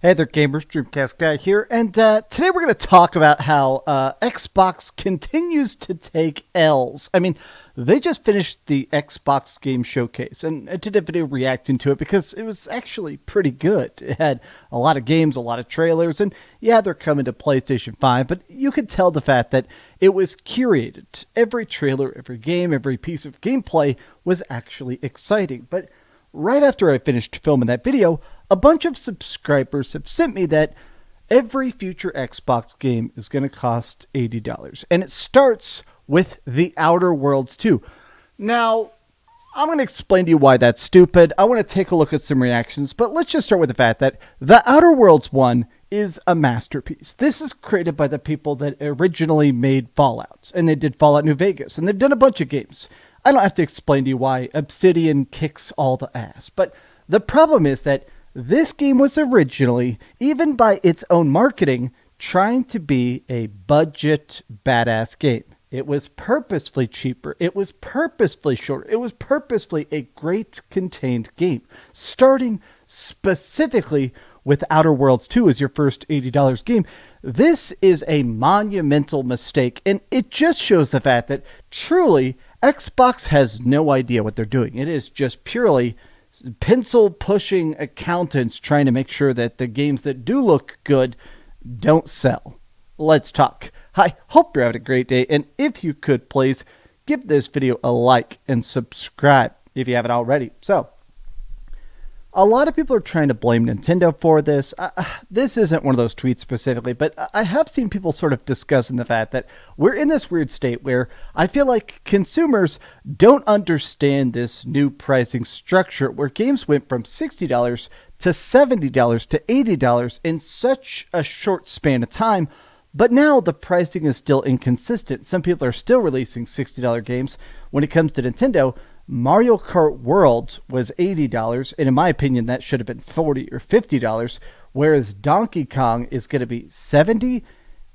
Hey there, gamers. DreamcastGuy here, and today we're going to talk about how Xbox continues to take L's. I mean, they just finished the Xbox Game Showcase, and I did a video reacting to it because it was actually pretty good. It had a lot of games, a lot of trailers, and yeah, they're coming to PlayStation 5, but you could tell the fact that it was curated. Every trailer, every game, every piece of gameplay was actually exciting, but right after I finished filming that video, a bunch of subscribers have sent me that every future Xbox game is going to cost $80. And it starts with The Outer Worlds 2. Now, I'm going to explain to you why that's stupid. I want to take a look at some reactions, but let's just start with the fact that The Outer Worlds 1 is a masterpiece. This is created by the people that originally made Fallout, and they did Fallout New Vegas, and they've done a bunch of games. I don't have to explain to you why Obsidian kicks all the ass, but the problem is that this game was originally, even by its own marketing, trying to be a budget badass game. It was purposefully cheaper. It was purposefully shorter. It was purposefully a great contained game, starting specifically with Outer Worlds 2 as your first $80 game. This is a monumental mistake, and it just shows the fact that truly Xbox has no idea what they're doing. It is just purely pencil-pushing accountants trying to make sure that the games that do look good don't sell. Let's talk. I hope you're having a great day, and if you could, please give this video a like and subscribe if you haven't already. So, a lot of people are trying to blame Nintendo for this. This isn't one of those tweets specifically, but I have seen people sort of discussing the fact that we're in this weird state where I feel like consumers don't understand this new pricing structure where games went from $60 to $70 to $80 in such a short span of time. But now the pricing is still inconsistent. Some people are still releasing $60 games. When it comes to Nintendo, Mario Kart World was $80, and in my opinion, that should have been $40 or $50, whereas Donkey Kong is going to be $70.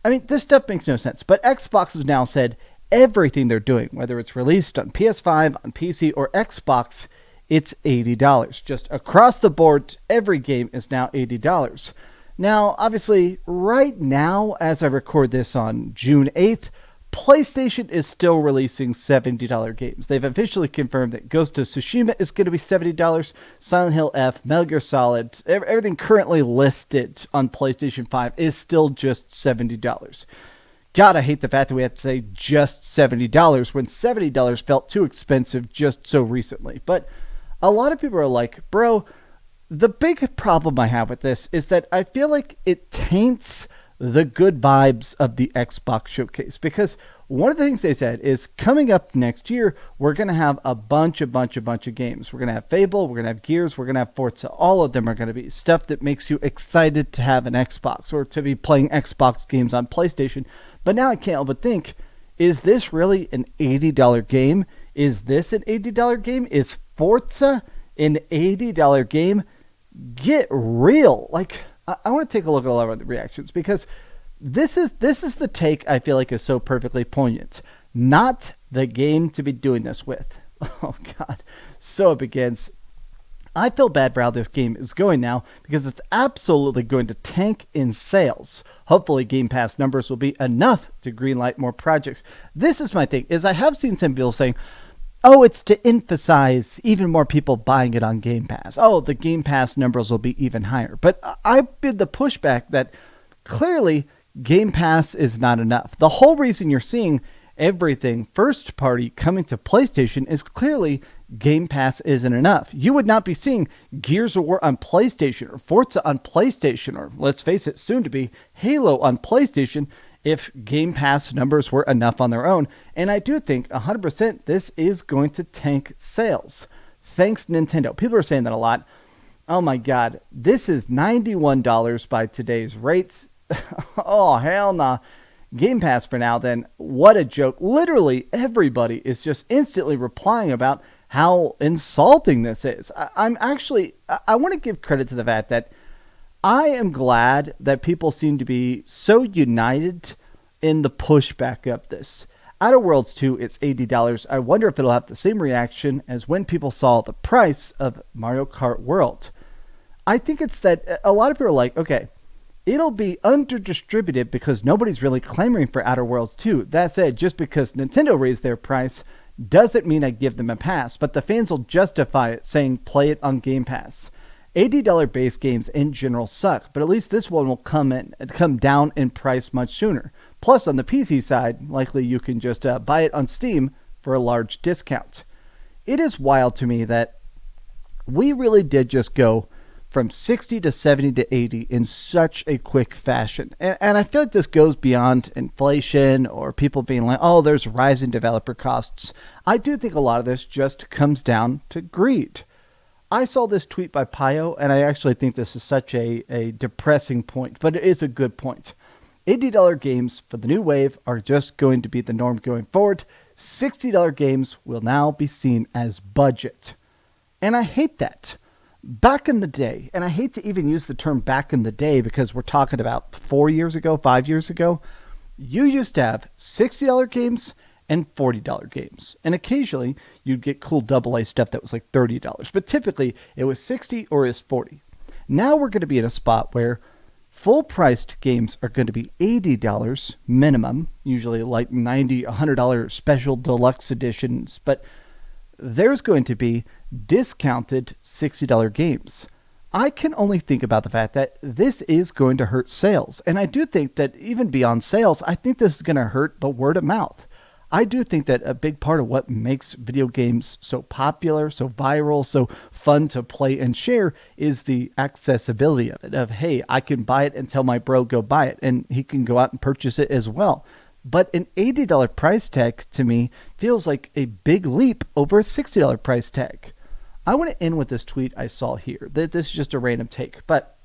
I mean, this stuff makes no sense, but Xbox has now said everything they're doing, whether it's released on PS5, on PC, or Xbox, it's $80. Just across the board, every game is now $80. Now, obviously, right now, as I record this on June 8th, PlayStation is still releasing $70 games. They've officially confirmed that Ghost of Tsushima is going to be $70, Silent Hill F, Metal Gear Solid, everything currently listed on PlayStation 5 is still just $70. God, I hate the fact that we have to say just $70 when $70 felt too expensive just so recently. But a lot of people are like, bro, the big problem I have with this is that I feel like it taints the good vibes of the Xbox showcase, because one of the things they said is coming up next year, we're going to have a bunch of games. We're going to have Fable, we're going to have Gears, we're going to have Forza. All of them are going to be stuff that makes you excited to have an Xbox or to be playing Xbox games on PlayStation. But now I can't help but think, is this really an $80 game? Is this an $80 game? Is Forza an $80 game? Get real. Like, I want to take a look at a lot of the reactions, because this is the take I feel like is so perfectly poignant. Not the game to be doing this with. Oh, God. So it begins. I feel bad for how this game is going now, because it's absolutely going to tank in sales. Hopefully Game Pass numbers will be enough to greenlight more projects. This is my thing, is I have seen some people saying, oh, it's to emphasize even more people buying it on Game Pass. Oh, the Game Pass numbers will be even higher. But I bid the pushback that clearly Game Pass is not enough. The whole reason you're seeing everything first party coming to PlayStation is clearly Game Pass isn't enough. You would not be seeing Gears of War on PlayStation or Forza on PlayStation, or let's face it, soon to be Halo on PlayStation, if Game Pass numbers were enough on their own. And I do think 100% this is going to tank sales. Thanks, Nintendo. People are saying that a lot. Oh my God, this is $91 by today's rates. Oh, hell nah. Game Pass for now, then. What a joke. Literally everybody is just instantly replying about how insulting this is. I want to give credit to the fact that I am glad that people seem to be so united in the pushback of this. Outer Worlds 2, it's $80. I wonder if it'll have the same reaction as when people saw the price of Mario Kart World. I think it's that a lot of people are like, okay, it'll be under-distributed because nobody's really clamoring for Outer Worlds 2. That said, just because Nintendo raised their price doesn't mean I give them a pass, but the fans will justify it saying play it on Game Pass. $80 base games in general suck, but at least this one will come down in price much sooner. Plus, on the PC side, likely you can just buy it on Steam for a large discount. It is wild to me that we really did just go from 60 to 70 to 80 in such a quick fashion. And I feel like this goes beyond inflation or people being like, oh, there's rising developer costs. I do think a lot of this just comes down to greed. I saw this tweet by Pio, and I actually think this is such a depressing point, but it is a good point. $80 games for the new wave are just going to be the norm going forward. $60 games will now be seen as budget. And I hate that. Back in the day, and I hate to even use the term back in the day because we're talking about 4 years ago, 5 years ago, you used to have $60 games and $40 games. And occasionally you'd get cool AA stuff that was like $30, but typically it was 60 or it was 40. Now we're going to be in a spot where full-priced games are going to be $80 minimum, usually like $90, $100 special deluxe editions, but there's going to be discounted $60 games. I can only think about the fact that this is going to hurt sales. And I do think that even beyond sales, I think this is going to hurt the word of mouth. I do think that a big part of what makes video games so popular, so viral, so fun to play and share is the accessibility of it. Of, hey, I can buy it and tell my bro go buy it, and he can go out and purchase it as well. But an $80 price tag to me feels like a big leap over a $60 price tag. I want to end with this tweet I saw here. This is just a random take, but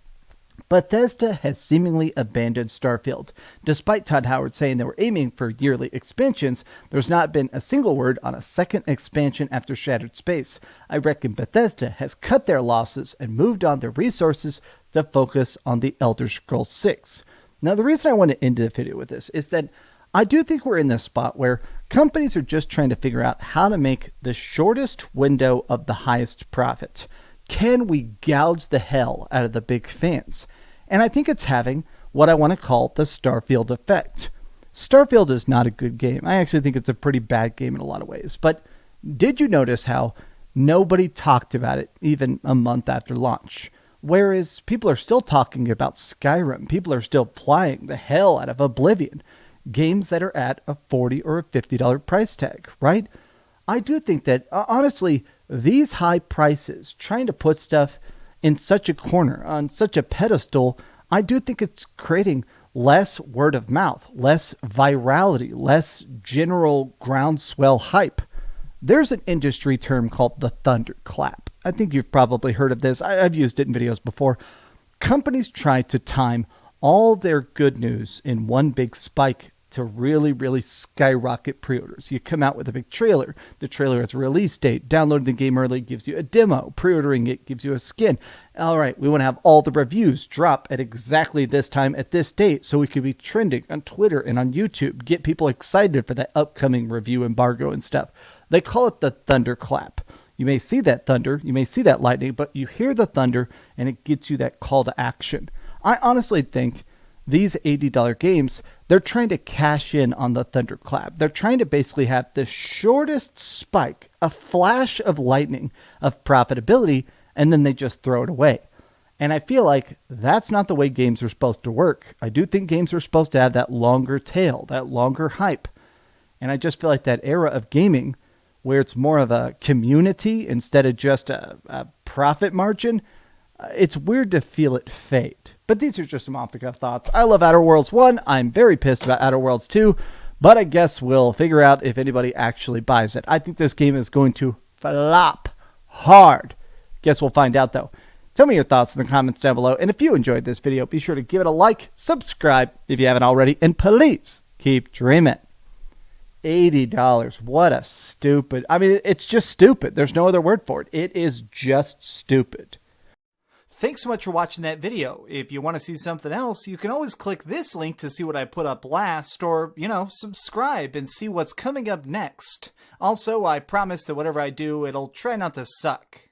Bethesda has seemingly abandoned Starfield. Despite Todd Howard saying they were aiming for yearly expansions, there's not been a single word on a second expansion after Shattered Space. I reckon Bethesda has cut their losses and moved on their resources to focus on the Elder Scrolls 6. Now, the reason I want to end the video with this is that I do think we're in this spot where companies are just trying to figure out how to make the shortest window of the highest profit. Can we gouge the hell out of the big fans? And I think it's having what I want to call the Starfield effect. Starfield is not a good game. I actually think it's a pretty bad game in a lot of ways. But did you notice how nobody talked about it even a month after launch? Whereas people are still talking about Skyrim. People are still playing the hell out of Oblivion. Games that are at a $40 or a $50 price tag, right? I do think that, honestly, these high prices, trying to put stuff in such a corner, on such a pedestal, I do think it's creating less word of mouth, less virality, less general groundswell hype. There's an industry term called the thunderclap. I think you've probably heard of this. I've used it in videos before. Companies try to time all their good news in one big spike to really, really skyrocket pre-orders. You come out with a big trailer. The trailer has a release date. Downloading the game early gives you a demo. Pre-ordering it gives you a skin. All right, we want to have all the reviews drop at exactly this time at this date so we could be trending on Twitter and on YouTube. Get people excited for that upcoming review embargo and stuff. They call it the thunderclap. You may see that thunder, you may see that lightning, but you hear the thunder and it gets you that call to action. I honestly think these $80 games, they're trying to cash in on the thunderclap. They're trying to basically have the shortest spike, a flash of lightning of profitability, and then they just throw it away. And I feel like that's not the way games are supposed to work. I do think games are supposed to have that longer tail, that longer hype. And I just feel like that era of gaming, where it's more of a community instead of just a profit margin, it's weird to feel it fade. But these are just some off-the-cuff thoughts. I love Outer Worlds 1. I'm very pissed about Outer Worlds 2. But I guess we'll figure out if anybody actually buys it. I think this game is going to flop hard. Guess we'll find out, though. Tell me your thoughts in the comments down below. And if you enjoyed this video, be sure to give it a like, subscribe if you haven't already, and please keep dreaming. $80. What a stupid... I mean, it's just stupid. There's no other word for it. It is just stupid. Thanks so much for watching that video. If you want to see something else, you can always click this link to see what I put up last, or, subscribe and see what's coming up next. Also, I promise that whatever I do, it'll try not to suck.